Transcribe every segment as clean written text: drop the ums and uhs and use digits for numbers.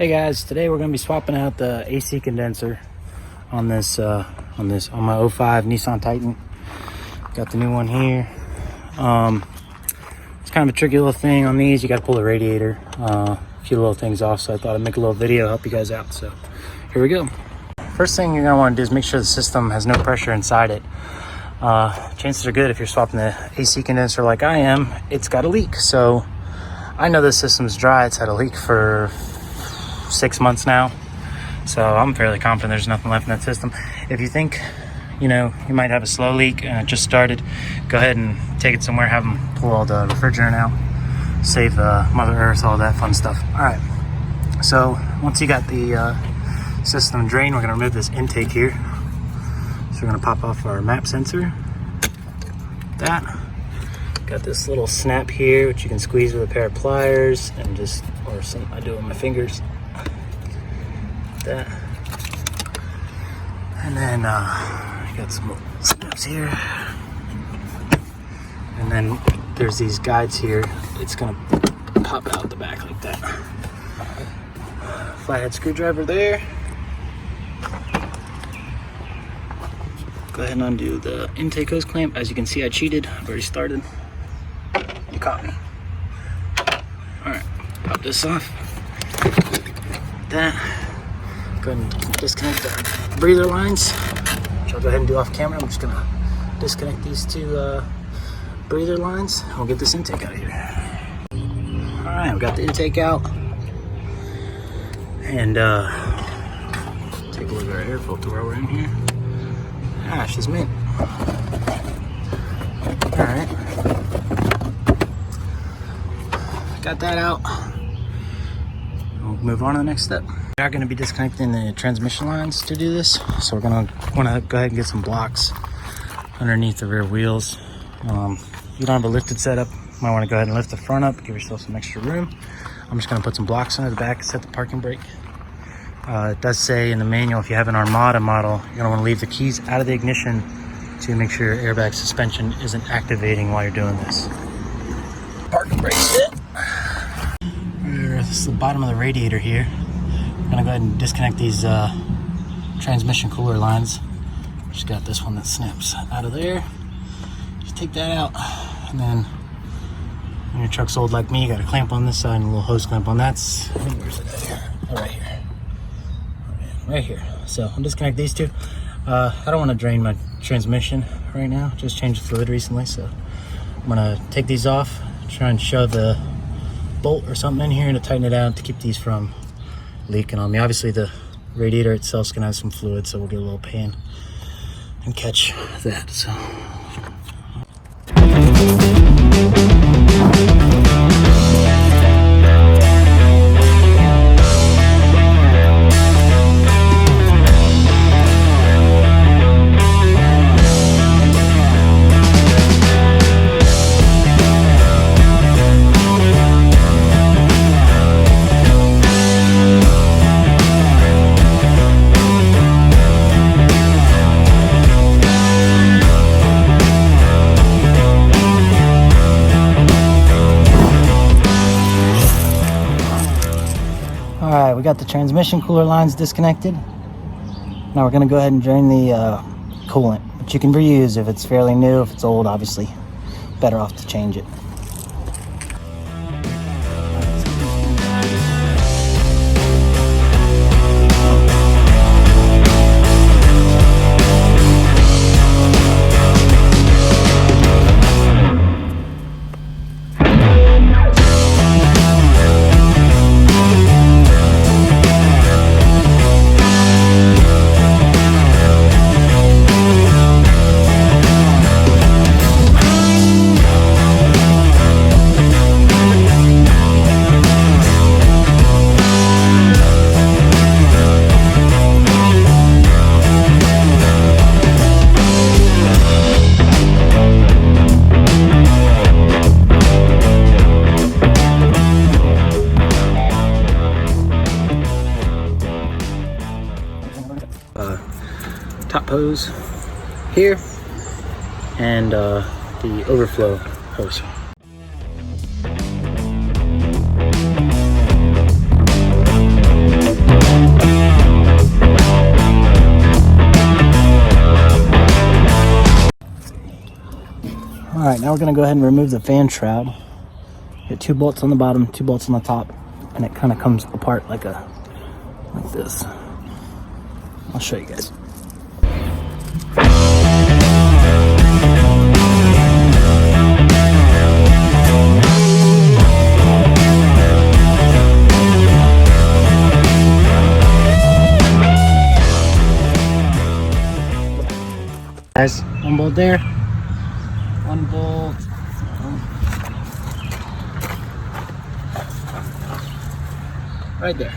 Hey guys, today we're going to be swapping out the AC condenser on my 05 Nissan Titan. Got the new one here. It's kind of a tricky little thing on these. You got to pull the radiator, a few little things off, so I thought I'd make a little video, help you guys out. So here we go. First thing you're going to want to do is make sure the system has no pressure inside it. Chances are good if you're swapping the AC condenser like I am, it's got a leak. So I know this system's dry. It's had a leak for 6 months now, so I'm fairly confident there's nothing left in that system. If you think you might have a slow leak and it just started, go ahead and take it somewhere, have them pull all the refrigerant out, save Mother Earth, all that fun stuff. All right, so once you got the system drained, we're going to remove this intake here. So we're going to pop off our map sensor. That got this little snap here, which you can squeeze with a pair of pliers and I do it with my fingers. That, and then got some little snaps here, and then there's these guides here. It's gonna pop out the back like that. Flathead screwdriver there. Go ahead and undo the intake hose clamp. As you can see, I cheated. I've already started. You caught me. All right, pop this off. That. Go ahead and disconnect the breather lines, which I'll go ahead and do off camera. I'm just gonna disconnect these two breather lines. We'll get this intake out of here. All right, we got the intake out, and take a look at our air filter while we're in here. Gosh, it's mint. All right, got that out. We'll move on to the next step. We are going to be disconnecting the transmission lines to do this, so we're going to want to go ahead and get some blocks underneath the rear wheels. If you don't have a lifted setup, you might want to go ahead and lift the front up, give yourself some extra room. I'm just going to put some blocks under the back, set the parking brake. It does say in the manual, if you have an Armada model, you're going to want to leave the keys out of the ignition to make sure your airbag suspension isn't activating while you're doing this. Parking brake fit. This is the bottom of the radiator here. I'm gonna go ahead and disconnect these transmission cooler lines. Just got this one that snaps out of there. Just take that out, and then when your truck's old like me, you got a clamp on this side and a little hose clamp on that. Where's it at here? Oh, right here. Right here. So I'll disconnect these two. I don't want to drain my transmission right now. Just changed the fluid recently, so I'm gonna take these off, try and shove the bolt or something in here to tighten it out to keep these from leaking on me. Obviously the radiator itself is gonna have some fluid, so we'll get a little pan and catch that. So Alright, we got the transmission cooler lines disconnected. Now we're going to go ahead and drain the coolant, which you can reuse if it's fairly new. If it's old, obviously, better off to change it. Top hose here and the overflow hose. right, now we're gonna go ahead and remove the fan shroud. Get 2 bolts on the bottom, 2 bolts on the top, and it kind of comes apart like this. I'll show you guys. Guys, 1 bolt there, 1 bolt. Right there.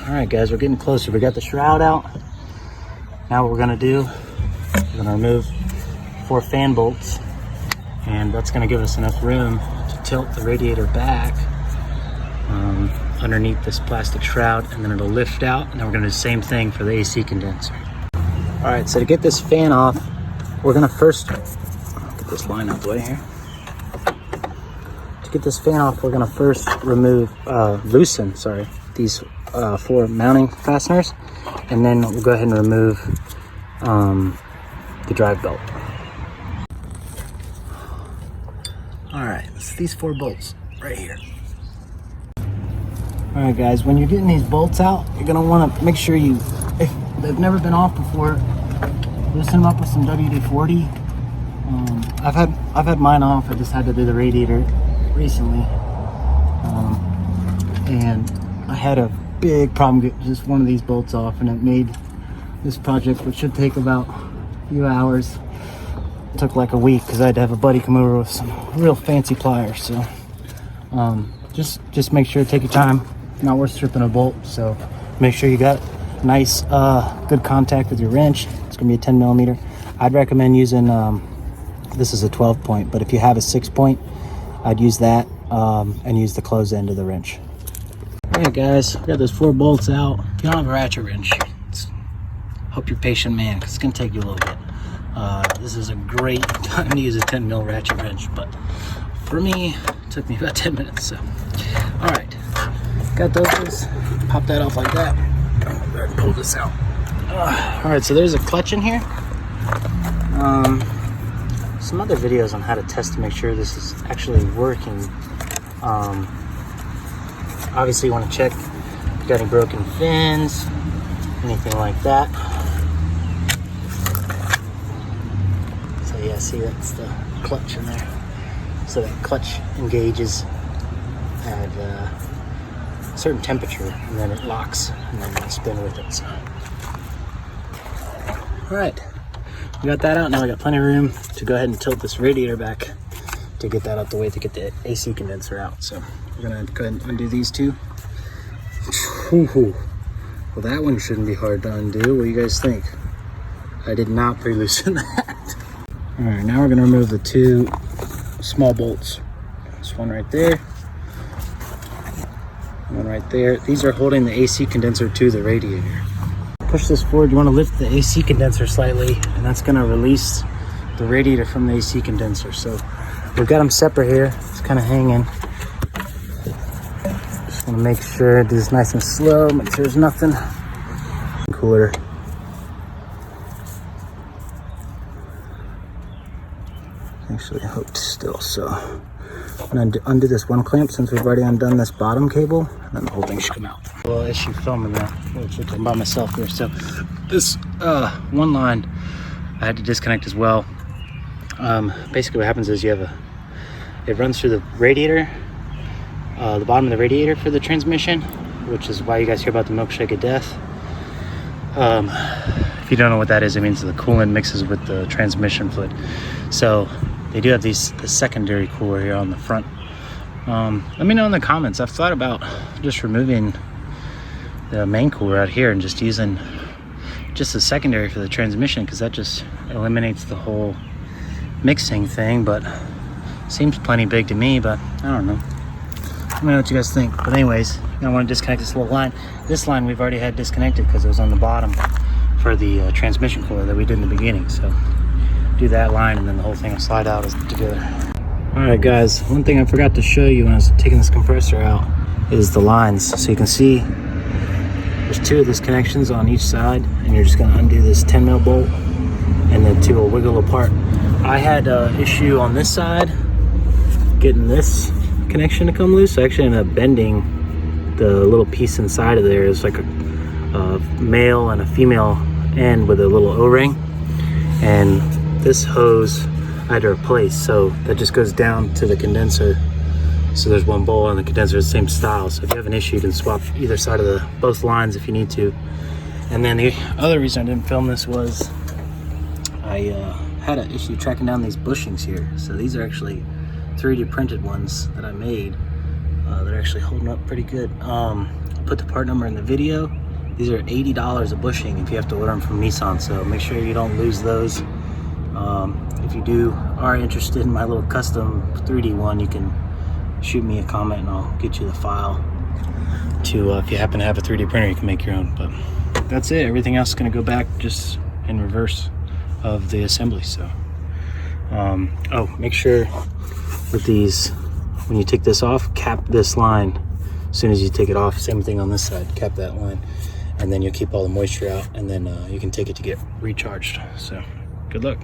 Alright guys, we're getting closer. We got the shroud out. Now what we're gonna do, we're gonna remove 4 fan bolts, and that's gonna give us enough room to tilt the radiator back underneath this plastic shroud, and then it'll lift out, and then we're gonna do the same thing for the AC condenser. Alright, so to get this fan off, we're gonna first, I'll get this line out the way here. To get this fan off, we're gonna first loosen these 4 mounting fasteners, and then we'll go ahead and remove the drive belt. Alright, it's these 4 bolts right here. Alright guys, when you're getting these bolts out, you're going to want to make sure if they've never been off before, loosen them up with some WD-40. I've had mine off. I just had to do the radiator recently, and I had a big problem getting just one of these bolts off, and it made this project, which should take about a few hours, it took like a week because I had to have a buddy come over with some real fancy pliers. So just make sure to take your time. Not worth stripping a bolt, so make sure you got nice good contact with your wrench. It's gonna be a 10 millimeter. I'd recommend using this is a 12 point, but if you have a 6 point, I'd use that and use the closed end of the wrench. Alright guys, we got those 4 bolts out. If you don't have a ratchet wrench, hope you're patient man, because it's gonna take you a little bit. This is a great time to use a 10 mil ratchet wrench, but for me, it took me about 10 minutes. So, alright, got those. Pop that off like that. And pull this out. Alright, so there's a clutch in here. Some other videos on how to test to make sure this is actually working. Obviously you want to check if you got any broken fins, anything like that. So yeah, see, that's the clutch in there. So that clutch engages at a certain temperature, and then it locks, and then you spin with it. So, all right, we got that out. Now we got plenty of room to go ahead and tilt this radiator back to get that out the way to get the AC condenser out. So we're gonna go ahead and undo these 2. Well, that one shouldn't be hard to undo. What do you guys think? I did not pre-loosen that. All right, now we're gonna remove the 2 small bolts. This one right there, one right there. These are holding the AC condenser to the radiator. Push this forward. You want to lift the AC condenser slightly, and that's going to release the radiator from the AC condenser. So we've got them separate here. It's kind of hanging. Just want to make sure, do this nice and slow, make sure there's nothing. Cooler. Actually hooked still, so I'm gonna undo this one clamp since we've already undone this bottom cable, and then the whole thing should come out. Well, issue filming that, which I'm by myself here. So this one line I had to disconnect as well. Basically what happens is it runs through the radiator, the bottom of the radiator for the transmission, which is why you guys hear about the milkshake of death. If you don't know what that is, it means the coolant mixes with the transmission fluid. So they do have the secondary cooler here on the front. Let me know in the comments. I've thought about just removing the main cooler out here and just using just the secondary for the transmission, because that just eliminates the whole mixing thing. But seems plenty big to me, but I don't know. Let me know what you guys think. But anyways, I want to disconnect this little line. This line we've already had disconnected because it was on the bottom for the transmission cooler that we did in the beginning. So do that line and then the whole thing will slide out together. All right guys, one thing I forgot to show you when I was taking this compressor out is the lines. So you can see there's two of these connections on each side, and you're just going to undo this 10 mil bolt and the two will wiggle apart. I had an issue on this side getting this connection to come loose. I actually ended up bending the little piece inside of there. It's like a male and a female end with a little O-ring, and this hose I had to replace, so that just goes down to the condenser. So there's one bowl on the condenser, the same style. So if you have an issue, you can swap either side of both lines if you need to. And then the other reason I didn't film this was I had an issue tracking down these bushings here. So these are actually 3D printed ones that I made. They're actually holding up pretty good. I'll put the part number in the video. These are $80 a bushing if you have to order them from Nissan, so make sure you don't lose those. If you are interested in my little custom 3D one, you can shoot me a comment and I'll get you the file to, if you happen to have a 3D printer, you can make your own. But that's it. Everything else is going to go back just in reverse of the assembly. So oh, make sure with these, when you take this off, cap this line as soon as you take it off. Same thing on this side, cap that line, and then you'll keep all the moisture out, and then you can take it to get recharged. So good luck.